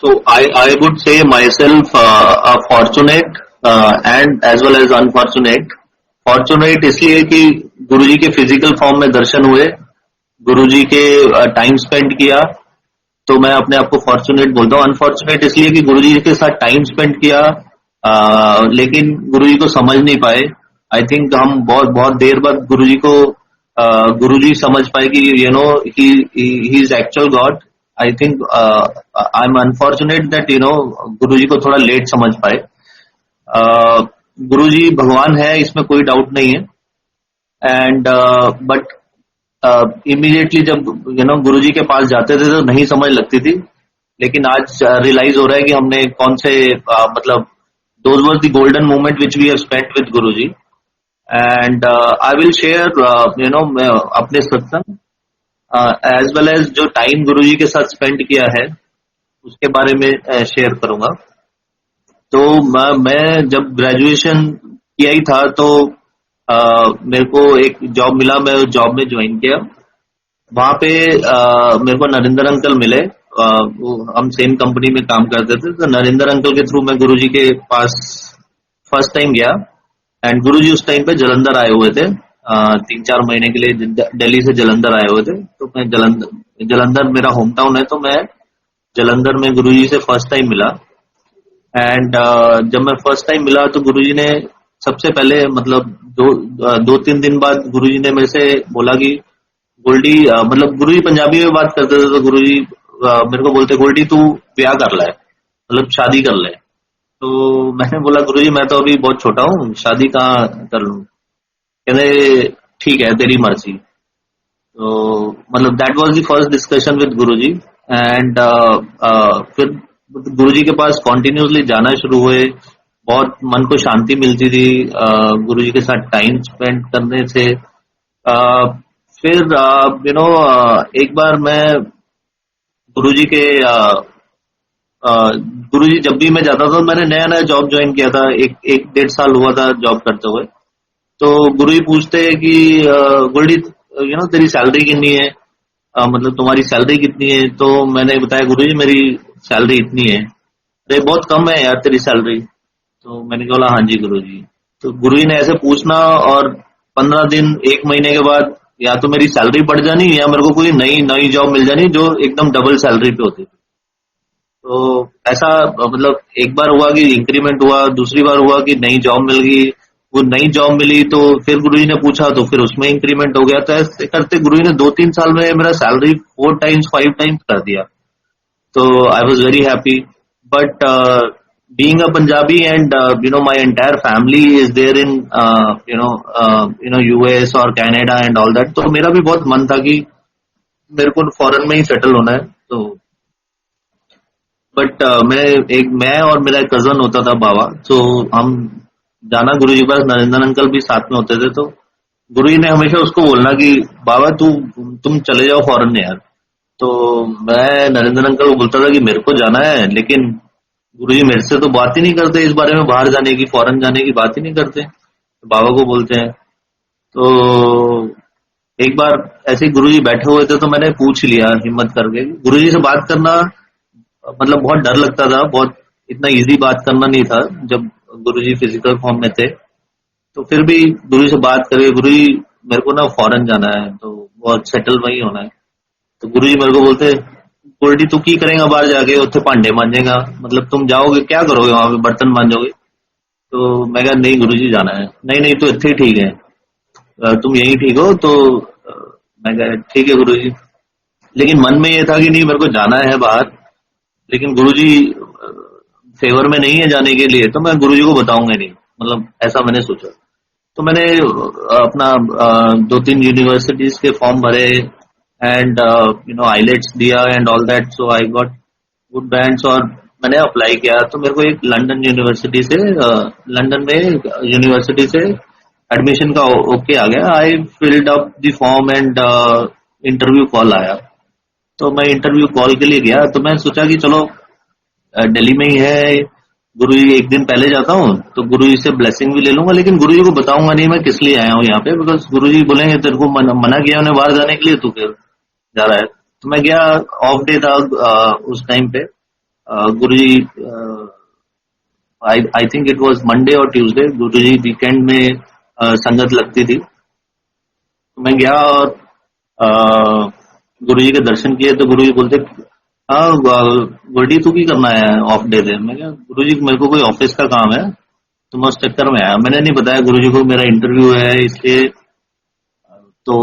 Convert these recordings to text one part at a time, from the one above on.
So I would say myself a fortunate and as well as unfortunate. Fortunate इसलिए कि गुरुजी के physical form में दर्शन हुए, गुरुजी के टाइम स्पेंड किया, तो मैं अपने आप को फॉर्चुनेट बोलता हूँ। अनफॉर्चुनेट इसलिए कि गुरुजी के साथ टाइम स्पेंड किया, लेकिन गुरुजी को समझ नहीं पाए। आई थिंक हम बहुत बहुत देर बाद गुरुजी को गुरुजी समझ पाए कि he is actual God. I think I am unfortunate that Guruji को थोड़ा लेट समझ पाए। गुरुजी भगवान है, इसमें कोई डाउट नहीं है। एंड बट इमीडिएटली जब गुरुजी के पास जाते थे तो नहीं समझ लगती थी, लेकिन आज रियलाइज हो रहा है कि हमने कौन से मतलब those was the golden moment which we have spent with Guruji. And I will share अपने सत्संग एज वेल एज जो टाइम गुरुजी के साथ स्पेंड किया है उसके बारे में शेयर करूंगा। तो मैं जब ग्रेजुएशन किया ही था तो मेरे को एक जॉब मिला, मैं उस जॉब में ज्वाइन किया। वहां पे मेरे को नरेंद्र अंकल मिले, हम सेम कंपनी में काम करते थे, तो नरेंद्र अंकल के थ्रू मैं गुरुजी के पास फर्स्ट टाइम गया। एंड गुरुजी उस टाइम पे जलंधर आए हुए थे, 3-4 महीने के लिए दिल्ली से जलंधर आए हुए थे। तो मैं जलंधर मेरा होम टाउन है, तो मैं जलंधर में गुरुजी से फर्स्ट टाइम मिला। एंड जब मैं फर्स्ट टाइम मिला तो गुरुजी ने सबसे पहले मतलब 2-3 दिन बाद गुरुजी ने मेरे से बोला कि गोल्डी, मतलब गुरुजी पंजाबी में बात करते थे, तो गुरुजी मेरे को बोलते गोल्डी तू ब्याह कर ले, मतलब शादी कर ले। तो मैंने बोला गुरुजी मैं तो अभी बहुत छोटा हूँ, शादी कहाँ कर लूँ। कहते ठीक है तेरी मर्जी। तो मतलब that was the first discussion with Guruji. And फिर गुरुजी के पास कॉन्टिन्यूसली जाना शुरू हुए, बहुत मन को शांति मिलती थी गुरुजी के साथ टाइम स्पेंड करने से। फिर एक बार मैं गुरुजी के गुरुजी जब भी मैं जाता था, मैंने नया नया जॉब ज्वाइन किया था, एक 1.5 साल हुआ था जॉब करते हुए। तो गुरुजी पूछते हैं कि गोल्डी तेरी सैलरी कितनी है, मतलब तुम्हारी सैलरी कितनी है। तो मैंने बताया गुरुजी मेरी सैलरी इतनी है। अरे बहुत कम है यार तेरी सैलरी। तो मैंने बोला हाँ जी गुरुजी। तो गुरुजी ने ऐसे पूछना और 15 दिन 1 महीने के बाद या तो मेरी सैलरी बढ़ जानी या मेरे को कोई नई नई जॉब मिल जानी जो एकदम डबल सैलरी पे होती थी। तो ऐसा मतलब एक बार हुआ कि इंक्रीमेंट हुआ, दूसरी बार हुआ कि नई जॉब मिल गई। वो नई जॉब मिली तो फिर गुरुजी ने पूछा तो फिर उसमें इंक्रीमेंट हो गया। तो ऐसे करते गुरुजी ने 2-3 साल में मेरा सैलरी 4 टाइम्स 5 टाइम्स कर दिया। तो आई was very happy. But being a Punjabi and my entire family is there in US और कनाडा एंड ऑल दैट, तो मेरा भी बहुत मन था कि मेरे को फॉरेन में ही सेटल होना है। तो बट मैं और मेरा कजन होता था बाबा, तो हम जाना गुरुजी के पास, नरेंद्र अंकल भी साथ में होते थे। तो गुरुजी ने हमेशा उसको बोलना कि बाबा तुम चले जाओ फॉरेन में यार। तो मैं नरेंद्र अंकल को बोलता था कि मेरे को जाना है, लेकिन गुरुजी मेरे से तो बात ही नहीं करते इस बारे में, बाहर जाने की फॉरेन जाने की बात ही नहीं करते। तो बाबा को बोलते हैं। तो एक बार ऐसे ही गुरुजी बैठे हुए थे तो मैंने पूछ लिया हिम्मत करके। गुरुजी से बात करना मतलब बहुत डर लगता था, बहुत इतना इजी बात करना नहीं था जब गुरुजी फिजिकल फॉर्म में थे। तो फिर भी गुरुजी से बात करे, गुरुजी मेरे को ना फॉरेन जाना है, तो बहुत सेटल वही होना है। तो गुरुजी मेरे को बोलते गोल्डी तू की करेगा बाहर जाके, उत्थे भांडे मांजेगा, मतलब तुम जाओगे क्या करोगे वहां पे, बर्तन मांजोगे। तो मैं कहा नहीं गुरुजी जाना है। नहीं नहीं तो इत्थे ही ठीक है, तुम यही ठीक हो। तो मैं कहा ठीक है गुरुजी। लेकिन मन में ये था कि नहीं मेरे को जाना है बाहर, लेकिन गुरुजी फेवर में नहीं है जाने के लिए, तो मैं गुरुजी को बताऊंगा नहीं, मतलब ऐसा मैंने सोचा। तो मैंने अपना 2-3 यूनिवर्सिटीज के फॉर्म भरे एंड आईलेट्स दिया and all that. So I got good bands और मैंने अप्लाई किया। तो मेरे को एक लंदन यूनिवर्सिटी से लंदन में यूनिवर्सिटी से एडमिशन का ओके आ गया। I filled up the form and interview call आया। तो मैं इंटरव्यू कॉल के लिए गया। तो मैं सोचा कि चलो दिल्ली में ही है, गुरुजी एक दिन पहले जाता हूँ तो गुरुजी से ब्लेसिंग भी ले लूंगा, लेकिन गुरुजी को बताऊंगा नहीं मैं किस लिए आया हूँ यहाँ पे, बिकॉज गुरुजी बोलेंगे तेरे को मना किया उन्हें बाहर जाने के लिए, तू फिर जा रहा है। तो मैं गया, ऑफ डे था उस टाइम पे। Guru ji, I think it was Monday और ट्यूसडे, गुरु जी वीकेंड में संगत लगती थी। तो मैं गया और गुरु जी के दर्शन किए। तो गुरु जी बोलते, हाँ गुरडी तू की करना है ऑफ डे से? मैं क्या, गुरु जी मेरे को कोई ऑफिस का काम है, तो मैं उस चक्कर में आया। मैंने नहीं बताया गुरु जी को मेरा इंटरव्यू है इसलिए। तो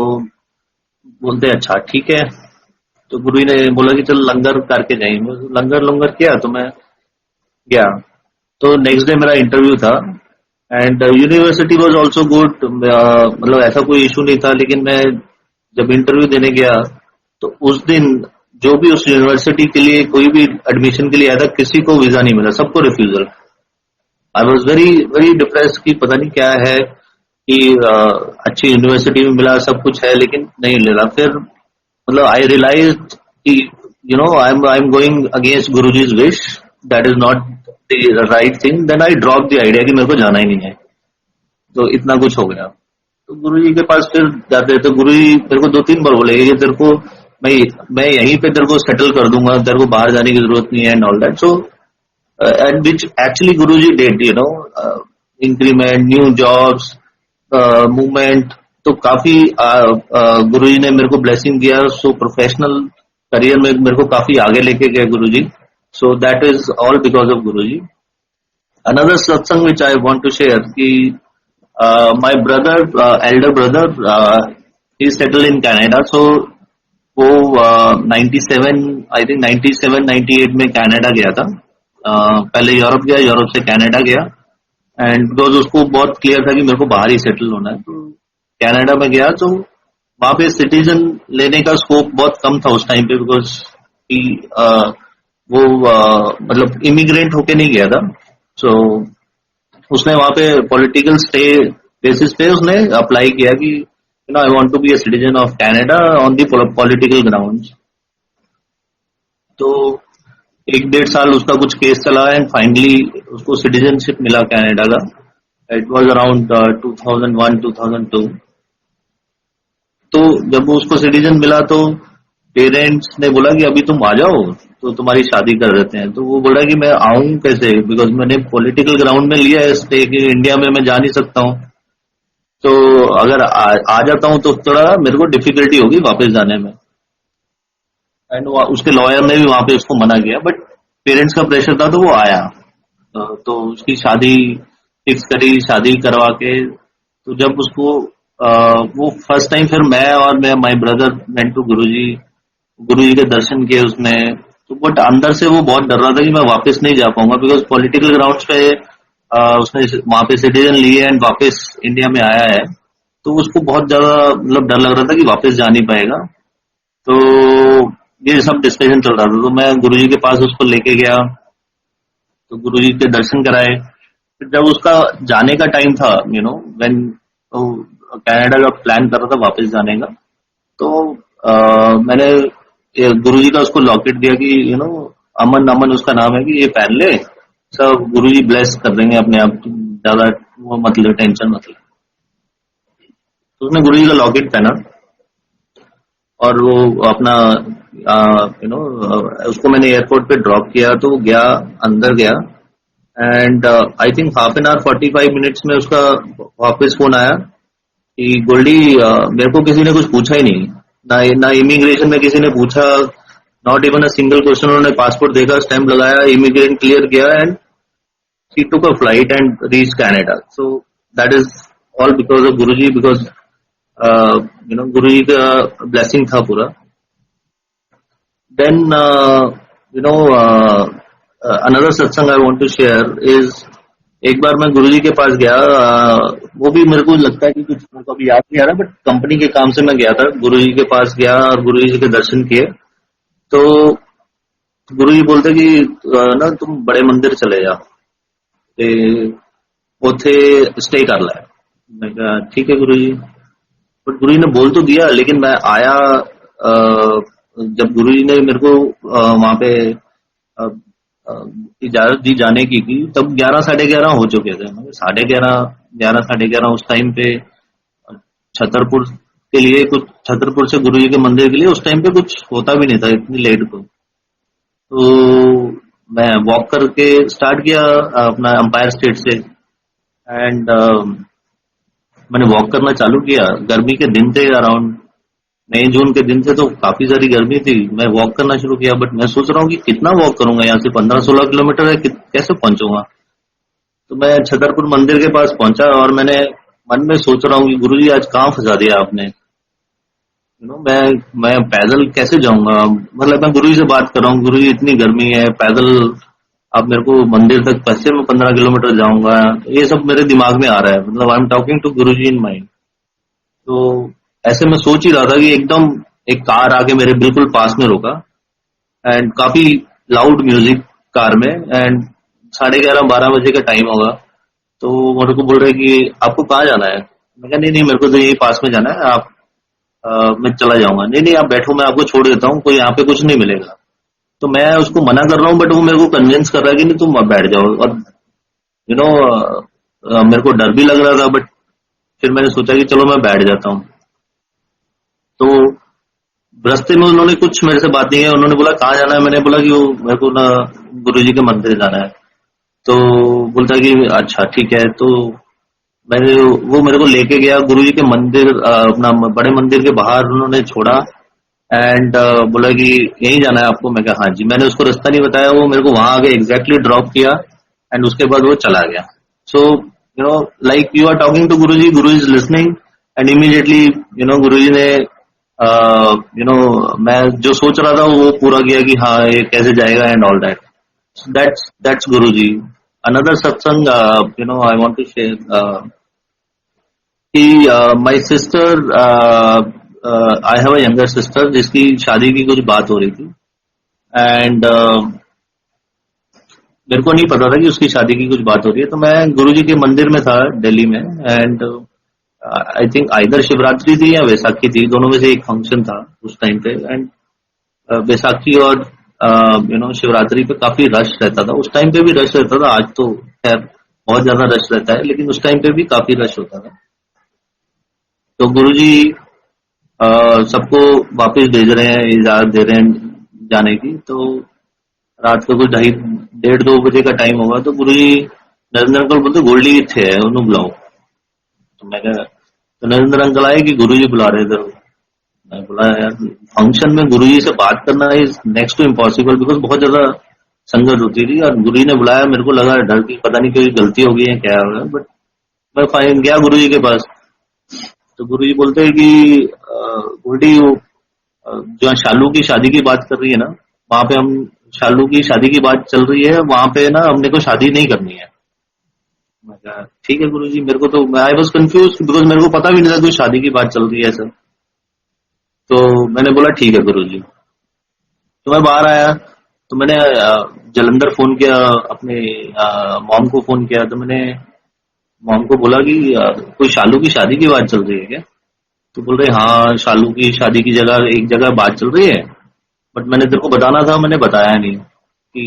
बोलते अच्छा ठीक है। तो गुरु जी ने बोला कि चल लंगर करके जाएंगे। लंगर लंगर किया तो मैं गया। तो नेक्स्ट डे मेरा इंटरव्यू था and university was also good, मतलब ऐसा कोई इशू नहीं था। लेकिन मैं जब इंटरव्यू देने गया तो उस दिन जो भी उस यूनिवर्सिटी के लिए कोई भी एडमिशन के लिए आया था, किसी को वीजा नहीं मिला, सबको refusal. I was very very depress कि पता नहीं क्या है कि अच्छी यूनिवर्सिटी में मिला, सब कुछ है, लेकिन नहीं ले रहा। फिर मतलब आई रियलाइज कि I am going against Guruji's wish, that is not the right thing. Then I drop the idea कि मेरे को जाना ही नहीं है। तो इतना कुछ हो गया। तो गुरु जी के पास फिर जाते थे। गुरु जी मेरे को 2-3 बार बोले ये तेरे को मैं मैं यहीं पे तेरे को सेटल कर दूंगा, तेरे को बाहर जाने की जरूरत नहीं है and all that. So and which actually Guru ji dead, increment, new jobs, movement. तो काफी गुरु जी ने मेरे को ब्लेसिंग दिया। सो प्रोफेशनल करियर में मेरे को काफी आगे लेके गए Guru ji. So that is all because of Guru ji. Another satsang which I want to share कि my brother, elder brother, he settled in Canada. So वो 97, आई थिंक 97 98 में कनाडा गया था। पहले यूरोप गया, यूरोप से कनाडा गया एंड बिकॉज उसको बहुत क्लियर था कि मेरे को बाहर ही सेटल होना है। तो कनाडा में गया तो वहां पे सिटीजन लेने का स्कोप बहुत कम था उस टाइम पे, बिकॉज वो मतलब इमिग्रेंट होके नहीं गया था। सो उसने वहां पे पॉलिटिकल स्टे बेसिस पे उसने अप्लाई किया कि I want to be a citizen of Canada on the political grounds. तो 1-1.5 साल उसका कुछ केस चला एंड फाइनली उसको सिटीजनशिप मिला कनाडा का। It was around 2001-2002। तो जब उसको सिटीजन मिला तो पेरेंट्स ने बोला कि अभी तुम आ जाओ तो तुम्हारी शादी कर देते हैं। तो वो बोला कि मैं आऊं कैसे, बिकॉज मैंने पॉलिटिकल ग्राउंड में लिया है स्टे कि इंडिया में मैं जा नहीं सकता हूँ। तो अगर आ जाता हूँ तो थोड़ा मेरे को डिफिकल्टी होगी वापस जाने में। एंड उसके लॉयर ने भी वहां पे उसको मना किया, बट पेरेंट्स का प्रेशर था तो वो आया। तो उसकी शादी फिक्स करी, शादी करवा के। तो जब उसको वो फर्स्ट टाइम, फिर मैं और माय ब्रदर वेंट टू गुरुजी के दर्शन किए उसने। तो बट अंदर से वो बहुत डर रहा था कि मैं वापस नहीं जा पाऊंगा, बिकॉज पॉलिटिकल ग्राउंड्स पे उसने वहां पे सिटीजन लिए एंड वापस इंडिया में आया है। तो उसको बहुत ज्यादा मतलब डर लग रहा था कि वापस जा नहीं पाएगा। तो ये सब डिस्कशन चल रहा था। तो मैं गुरुजी के पास उसको लेके गया, तो गुरुजी के दर्शन कराए। फिर जब उसका जाने का टाइम था, व्हेन तो कनाडा का प्लान कर रहा था वापस जाने का। तो मैंने गुरुजी का उसको लॉकेट दिया कि अमन, अमन उसका नाम है, कि ये पहन ले, सब गुरुजी ब्लेस कर देंगे अपने आप, तुम ज्यादा वो मत ले, टेंशन मत ले। तो उसने गुरुजी का लॉकेट पहना और वो अपना उसको मैंने एयरपोर्ट पे ड्रॉप किया। तो वो गया, अंदर गया and I think half an hour 45 minutes में उसका वापस फोन आया कि गोल्डी मेरे को किसी ने कुछ पूछा ही नहीं, ना इमिग्रेशन में किसी ने पूछा, not even a single question. उन्होंने पासपोर्ट देखा, स्टैंप लगाया, इमिग्रेशन क्लियर किया and she took a flight and reach Canada. So that is all because of Guruji, because Guruji का ब्लेसिंग था पूरा। Then another satsang I want to share is, एक बार मैं गुरुजी के पास गया। वो भी मेरे को लगता है कि कुछ मेरे को अभी याद नहीं आ रहा, बट कंपनी के काम से मैं गया था, गुरुजी के पास गया और गुरुजी के दर्शन किए। तो गुरुजी बोलते कि ना तुम बड़े मंदिर चले जाओ, ते उथे स्टे कर ला। मैं कहा ठीक है गुरुजी। बट गुरुजी ने बोल तो दिया, लेकिन मैं आया जब गुरुजी ने मेरे को वहां पे इजाजत दी जाने की, तब 11 साढ़े 11 हो चुके थे। मतलब 11:30, 11 साढ़े 11 उस टाइम पे छतरपुर के लिए, कुछ छतरपुर से गुरुजी के मंदिर के लिए उस टाइम पे कुछ होता भी नहीं था इतनी लेट को। तो मैं वॉक करके स्टार्ट किया अपना अंपायर स्टेट से। एंड मैंने वॉक करना चालू किया। गर्मी के दिन थे, अराउंड मई जून के दिन थे, तो काफी सारी गर्मी थी। मैं वॉक करना शुरू किया, बट मैं सोच रहा हूँ कि कितना वॉक करूंगा, यहाँ से 15-16 किलोमीटर है, कैसे पहुंचूंगा। तो मैं छतरपुर मंदिर के पास पहुंचा और मैंने मन में सोच रहा हूँ कि गुरुजी आज कहाँ फंसा दिया आपने। मैं पैदल कैसे जाऊंगा। मतलब मैं गुरुजी से बात कर रहा हूँ, गुरुजी इतनी गर्मी है, पैदल आप मेरे को मंदिर तक कैसे मैं 15 किलोमीटर जाऊंगा। ये सब मेरे दिमाग में आ रहा है। मतलब I am talking to Guruji in mind. तो ऐसे मैं सोच ही रहा था कि एकदम एक कार आके मेरे बिल्कुल पास में रुका, एंड काफी लाउड म्यूजिक कार में। एंड 11:30-12 बजे का टाइम होगा। तो मेरे को बोल रहे कि आपको कहाँ जाना है। मैं कहा नहीं नहीं, मेरे को तो यही पास में जाना है, आप मैं चला जाऊंगा। नहीं नहीं, आप बैठो, मैं आपको छोड़ देता हूँ, कोई यहाँ पे कुछ नहीं मिलेगा। तो मैं उसको मना कर रहा हूँ, बट वो मेरे को कन्विंस कर रहा है कि नहीं तुम बैठ जाओ। और यू नो मेरे को डर भी लग रहा था, बट फिर मैंने सोचा कि चलो मैं बैठ जाता हूँ। तो रास्ते में उन्होंने कुछ मेरे से बात नहीं है। उन्होंने बोला कहाँ जाना है। मैंने बोला कि वो मेरे को ना गुरुजी के मंदिर जाना है। तो बोलता कि अच्छा ठीक है। तो मैंने वो मेरे को लेके गया गुरुजी के मंदिर, अपना बड़े मंदिर के बाहर उन्होंने छोड़ा। एंड बोला कि यहीं जाना है आपको। मैं कहा हाँ जी। मैंने उसको रास्ता नहीं बताया, वो मेरे को वहां आगे एग्जैक्टली ड्रॉप किया। एंड उसके बाद वो चला गया। So like you are talking to Guruji, Guru is listening. And immediately Guruji ने मैं जो सोच रहा था वो पूरा किया कि हाँ ये कैसे जाएगा and all that. That's Guruji. Another satsang, I want to share. My sister, I have a younger sister जिसकी शादी की कुछ बात हो रही थी। एंड मेरे को नहीं पता था कि उसकी शादी की कुछ बात हो रही है। तो मैं गुरुजी के मंदिर में था दिल्ली में। And I think either Shivratri थी या वैसाखी थी, दोनों में से एक फंक्शन था उस टाइम पे। एंड बैसाखी और शिवरात्रि पे काफी रश रहता था। उस टाइम पे भी रश रहता था, आज तो खैर बहुत ज्यादा रश रहता है, लेकिन उस टाइम पे भी काफी रश होता था। तो गुरुजी सबको वापस भेज रहे हैं, इजाजत दे रहे हैं जाने की। तो रात को कुछ 1:30-1:30-2 बजे का टाइम होगा। तो गुरुजी नरेंद्र अंकल बोलते गोल्डी किथे है, उन्होंने बुलाओ। तो मैं कहा, तो नरेंद्र अंकल आए कि गुरुजी बुला रहे थे। मैं बोला यार फंक्शन में गुरुजी से बात करना is next to impossible, because बहुत ज्यादा संगत होती थी। और गुरुजी ने बुलाया, मेरे को लगा डर की पता नहीं कोई गलती हो गई है क्या हो गया। बट मैं फाइन गया गुरुजी के पास। तो गुरुजी बोलते हैं कि गोल्डी जो शालू की शादी की बात कर रही है ना, वहां पे हम शालू की शादी की बात चल रही है, वहां पे ना हमने को शादी नहीं करनी है। मैं कहा ठीक है गुरुजी। मेरे को तो आई वॉज कंफ्यूज, बिकॉज मेरे को पता भी नहीं था कोई शादी की बात चल रही है सर। तो मैंने बोला ठीक है गुरुजी। तो मैं बाहर आया। तो मैंने जलंधर फोन किया, अपने मॉम को फोन किया। तो मैंने मॉम को बोला कि कोई शालू की शादी की बात चल रही है क्या। तो बोल रहे हाँ शालू की शादी की जगह एक जगह बात चल रही है, बट मैंने तेरे को बताना था, मैंने बताया नहीं कि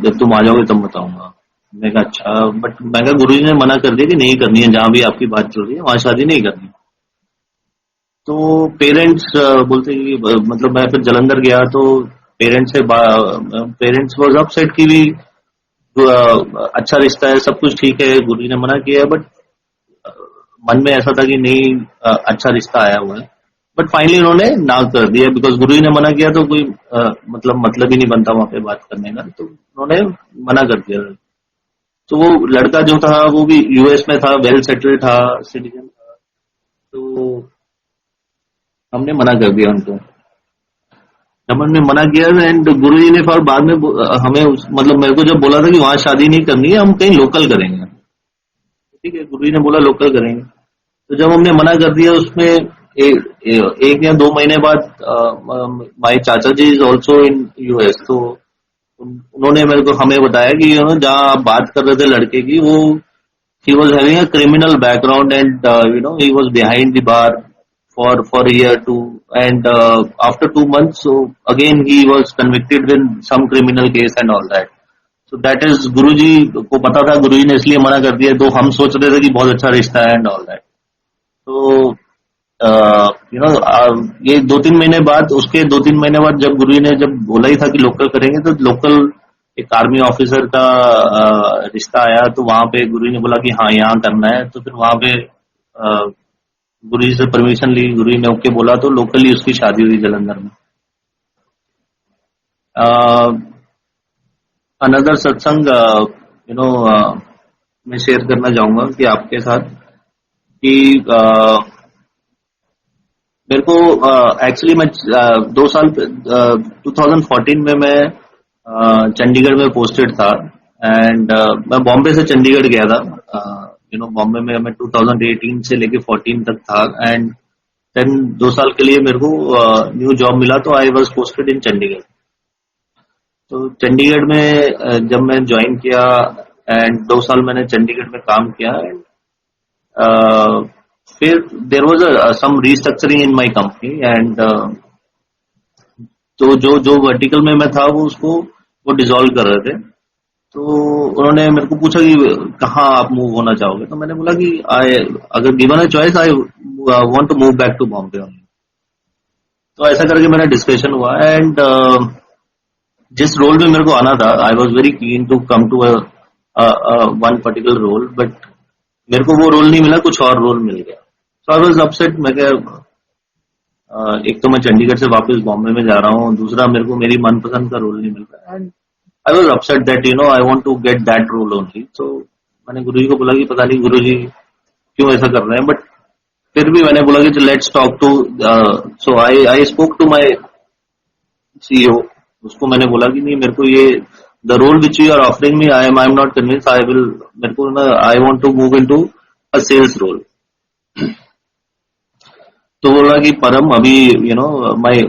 जब तुम आ जाओगे तब बताऊंगा। मैं कहा अच्छा, बट मैं कहा गुरुजी ने मना कर दिया कि नहीं करनी है, जहां भी आपकी बात चल रही है वहां शादी नहीं करनी। तो पेरेंट्स बोलते कि मतलब मैं फिर जलंधर गया। तो पेरेंट्स से पेरेंट्स वॉज अपसेट की भी अच्छा रिश्ता है, सब कुछ ठीक है, गुरुजी ने मना किया। बट मन में ऐसा था कि नहीं अच्छा रिश्ता आया हुआ है। बट फाइनली उन्होंने ना कर दिया, बिकॉज गुरुजी ने मना किया तो कोई मतलब ही नहीं बनता वहां पे बात करने का। तो उन्होंने मना कर दिया। तो वो लड़का जो था वो भी यूएस में था, वेल सेटल्ड था, सिटीजन था। तो हमने मना कर दिया उनको। जब हमने मना किया एंड गुरुजी ने फिर बाद में हमें मतलब मेरे को जब बोला था कि वहां शादी नहीं करनी है, हम कहीं लोकल करेंगे। ठीक है, गुरुजी ने बोला लोकल करेंगे। तो जब हमने मना कर दिया, उसमें एक या 2 महीने बाद माय चाचा जी इज ऑल्सो इन यूएस। तो उन्होंने मेरे को हमें बताया कि जहाँ आप बात कर रहे थे लड़के की, वो he was having a criminal background and he was behind the bar for a year too. And after 2 months, so again he was convicted with some criminal case and all that. So that is गुरुजी को पता था, गुरुजी ने इसलिए मना कर दिया। तो हम सोच रहे थे कि बहुत अच्छा रिश्ता है एंड ऑल दैट। तो यू नो ये 2-3 महीने बाद, उसके 2-3 महीने बाद जब गुरु जी ने जब बोला ही था कि लोकल करेंगे, तो लोकल एक आर्मी ऑफिसर का रिश्ता आया, तो वहां पे गुरु जी ने बोला कि हाँ यहाँ करना है, तो फिर वहां पे गुरु जी से परमिशन ली, गुरु जी ने ओके बोला, तो लोकली उसकी शादी हुई जालंधर में। अनदर सत्संग यू नो मैं शेयर करना चाहूंगा कि आपके साथ कि मेरे को एक्चुअली मैं 2 साल 2014 में मैं चंडीगढ़ में पोस्टेड था। एंड मैं बॉम्बे से चंडीगढ़ गया था। बॉम्बे में मैं 2018 से लेके 14 तक था। एंड देन 2 साल के लिए मेरे को न्यू जॉब मिला, तो I was posted in Chandigarh. तो चंडीगढ़ में जब मैं ज्वाइन किया, एंड 2 साल मैंने चंडीगढ़ में काम किया। एंड फिर there was some restructuring in my company. And तो जो वर्टिकल में मैं था वो डिसॉल्व कर रहे थे। तो उन्होंने मेरे को पूछा कि कहाँ आप मूव होना चाहोगे, तो मैंने बोला कि आई अगर given a choice I want to move back to Bombay only. तो ऐसा करके मेरा डिस्कशन हुआ। एंड जिस रोल में मेरे को आना था, I was very keen to come to one particular role, but मेरे को वो रोल नहीं मिला, कुछ और रोल मिल गया। सो आई वॉज अपसेट। मैं क्या, एक तो मैं चंडीगढ़ से वापस बॉम्बे में जा रहा हूँ, दूसरा मेरे को मेरी मनपसंद का रोल नहीं मिल रहा। And I was upset that I want to get that role only. तो मैंने गुरु जी को बोला कि पता नहीं गुरु जी क्यों ऐसा कर रहे हैं, बट फिर भी मैंने बोला कि let's talk to. So I spoke to my CEO. उसको मैंने बोला कि नहीं, मेरे को ये the role which you are offering me, I am not convince, I will, मेरे को ना I want to move into a sales role. तो बोला कि परम, अभी माय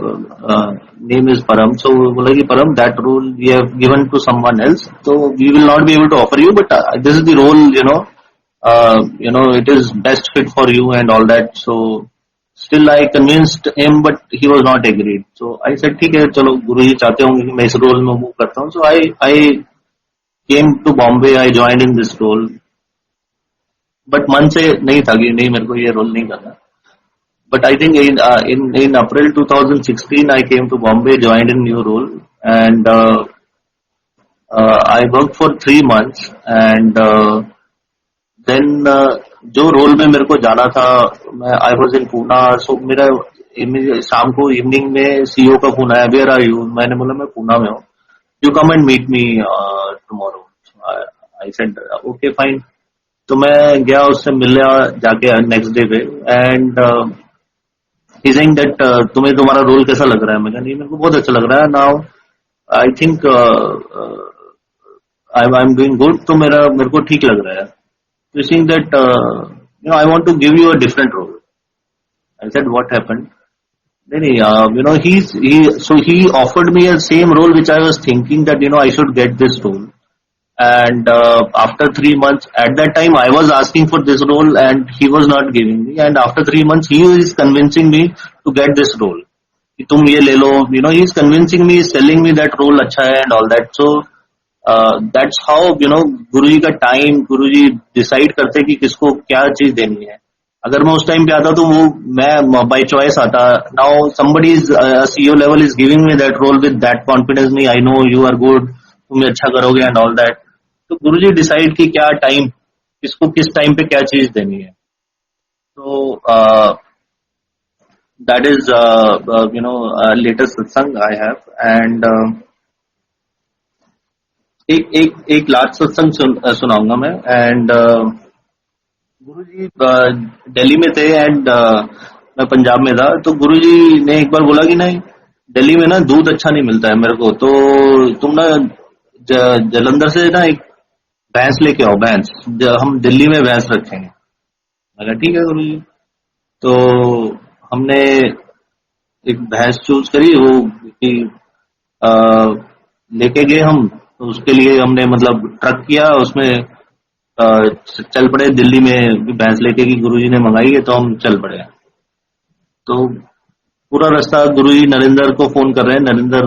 नेम इज परम। सो बोला कि Param, that role we have given to someone else, तो we will not be able to offer you, but this is the role, it is best fit for you and all that. So still I convinced him, but he was not agreed. So I said ठीक है, चलो गुरुजी चाहते होंगे कि मैं इस role में move करता हूँ। So I came to Bombay, I joined in this role, but मन से नहीं था कि नहीं, मेरे को ये रोल नहीं करना। But I think in April 2016 I came to Bombay, joined in new role, and I worked for 3 months. And then जो रोल में मेरे को जाना था, मैं आई वॉज इन पूना। सो मेरा शाम को इवनिंग में सीईओ का फोन आया, वेयर आर यू? मैंने बोला मैं पूना में हूँ, you come and meet me tomorrow. I said okay fine. तो मैं गया, उससे मिलने जाके नेक्स्ट डे पे। एंड ही सेइंग दैट तुम्हें तुम्हारा रोल कैसा लग रहा है? मैं कहा नहीं, मेरे को बहुत अच्छा लग रहा है। Now I think I am doing good, तो मेरे को ठीक लग रहा है। You think that I want to give you a different role. I said, what happened? He offered me a same role which I was thinking that I should get this role. And after 3 months, at that time I was asking for this role and he was not giving me. And after 3 months, he is convincing me to get this role. कि तुम ये ले लो. He is convincing me, telling me that role अच्छा है and all that. So that's how Guruji का time, गुरुजी decide करते कि किसको क्या चीज देनी है। अगर मैं उस टाइम पे आता तो वो मैं बाय चॉइस आता। Now somebody is CEO level is giving me that role with that confidence, नहीं I know you are good, तुम अच्छा करोगे एंड ऑल दैट। तो गुरुजी डिसाइड कि क्या टाइम, किसको किस टाइम पे क्या चीज देनी है। तो दैट इज लेटेस्ट सत्संग आई हैव। एंड एक लास्ट सत्संग सुनाऊंगा मैं। एंड गुरुजी दिल्ली में थे एंड मैं पंजाब में था। तो गुरुजी ने एक बार बोला कि नहीं, दिल्ली में ना दूध अच्छा नहीं मिलता है मेरे को, तो तुम ना जलंधर से ना एक भैंस लेके आओ, भैंस, हम दिल्ली में भैंस रखेंगे। मैं कहा ठीक है गुरुजी। तो हमने एक भैंस चूज करी, वो लेके गए हम। तो उसके लिए हमने मतलब ट्रक किया, उसमें चल पड़े दिल्ली में भैंस लेके कि गुरुजी ने मंगाई है, तो हम चल पड़े। तो पूरा रास्ता गुरुजी नरेंद्र को फोन कर रहे हैं, नरेंद्र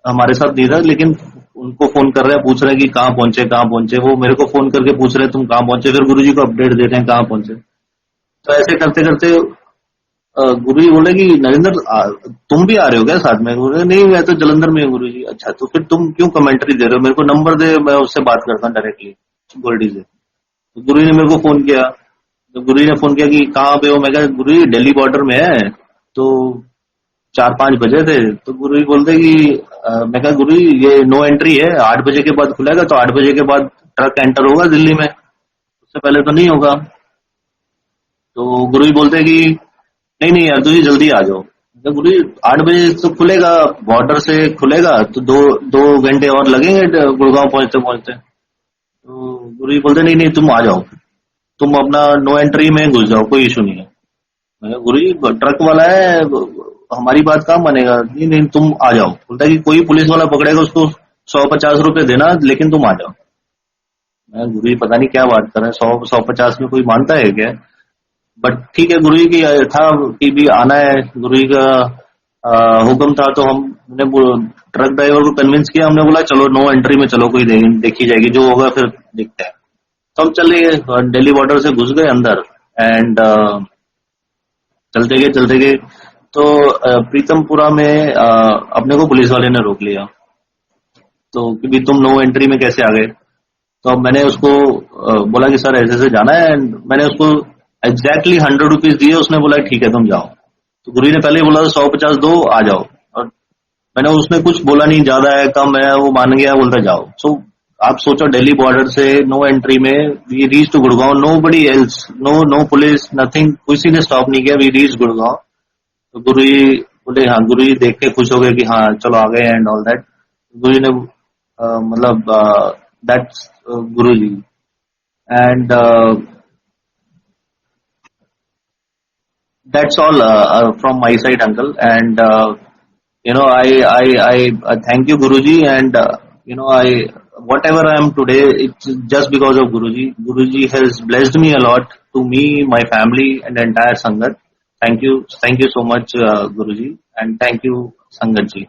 हमारे साथ नहीं था, लेकिन उनको फोन कर रहे हैं, पूछ रहे हैं कि कहाँ पहुंचे। वो मेरे को फोन करके पूछ रहे हैं तुम कहाँ पहुंचे, फिर गुरुजी को अपडेट दे रहे हैं कहाँ पहुंचे। तो ऐसे करते करते गुरु जी बोले कि नरेंद्र तुम भी आ रहे हो क्या साथ में? बोले नहीं मैं तो जलंधर में हूँ गुरु जी। अच्छा तो फिर तुम क्यों कमेंट्री दे रहे हो? मेरे को नंबर दे, मैं उससे बात करता हूँ डायरेक्टली गोल्डी से। तो गुरु जी ने मेरे को फोन किया। तो गुरु जी ने फोन किया कि कहाँ पे हो? मैं कहा गुरु जी दिल्ली बॉर्डर में है। तो 4-5 बजे थे। तो गुरु जी बोलते कि मैं कहा गुरु जी ये नो एंट्री है, 8 बजे के बाद खुलेगा, तो 8 बजे के बाद ट्रक एंटर होगा दिल्ली में, उससे पहले तो नहीं होगा। तो गुरु जी बोलते कि नहीं नहीं यार तुझे जल्दी आ जाओ। मैं कहा, गुरु जी 8 बजे तो खुलेगा, बॉर्डर से खुलेगा तो दो 2 घंटे और लगेंगे गुड़गांव पहुंचते पहुंचते। तो गुरु जी बोलते नहीं नहीं तुम आ जाओ, तुम अपना नो एंट्री में घुस जाओ, कोई इशू नहीं है। मैं कहा, गुरु जी ट्रक वाला है, हमारी बात कहाँ मानेगा? नहीं नहीं तुम आ जाओ। बोलता है कि कोई पुलिस वाला पकड़ेगा उसको 150 रुपए देना, लेकिन तुम आ जाओ। मैं कहा, गुरु जी पता नहीं क्या बात कर रहे हैं, 100-150 में कोई मानता है क्या? बट ठीक है, गुरु जी की था कि भी आना है, गुरु जी का हुक्म था। तो हमने ट्रक ड्राइवर को कन्विंस किया, हमने बोला चलो नो एंट्री में चलो, कोई देखी जाएगी, जो होगा फिर देखते हैं। तो हम चले गए, दिल्ली बॉर्डर से घुस गए अंदर। एंड चलते गए तो प्रीतमपुरा में अपने को पुलिस वाले ने रोक लिया। तो कि भी तुम नो एंट्री में कैसे आ गए? तो अब मैंने उसको बोला कि सर ऐसे ऐसे जाना है। एंड मैंने उसको एग्जैक्टली 100 रुपीज दिए। उसने बोला ठीक है तुम जाओ। तो गुरु जी ने पहले ही बोला 150 दो, आ जाओ। और मैंने, उसने कुछ बोला नहीं, ज्यादा है कम है, वो मान गया, बोलता जाओ। सो आप सोचो दिल्ली बॉर्डर से नो एंट्री में we reach to Gurgaon, nobody else, no no police, nothing, किसी ने स्टॉप नहीं किया, वी रीच गुड़गांव। तो गुरु जी बोले, हाँ, गुरु जी देख के खुश हो गए कि हाँ चलो आ गए एंड ऑल दैट। गुरु जी ने मतलब that's Guru ji. And that's all from my side, uncle. And I thank you, Guruji. And I whatever I am today, it's just because of Guruji. Guruji has blessed me a lot, to me, my family, and the entire Sangat. Thank you so much, Guruji, and thank you, Sangat ji.